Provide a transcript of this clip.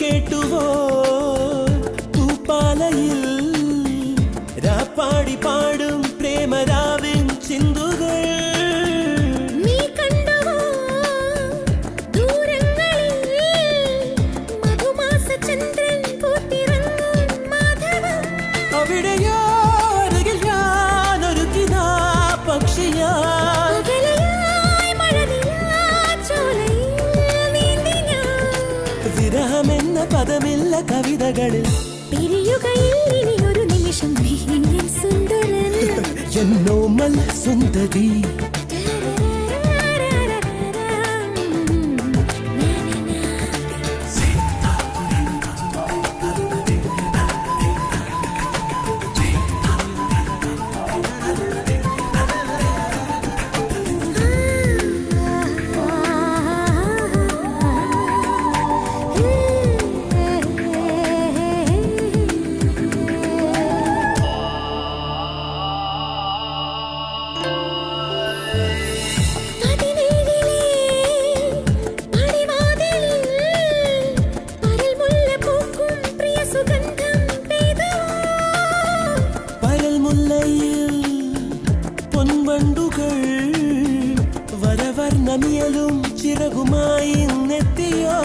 കേട്ടുവോ തൂപ്പാലയിൽ രാപ്പാടി പാടും പ്രേമരാവിൻ ചിന്തുകൾ അവിടെയോ അരികിൽ ഞാനൊരുക്കിനാ പക്ഷിയാ വിരഹമെന്ന പദമില്ല കവിതകളിൽ ഒരു നിമിഷം സുന്ദരൻ എന്നോമൽ സുന്ദരി പൊൻവണ്ടുകൾ വരവർണ്ണമിയലും ചിറകുമായി എത്തിയോ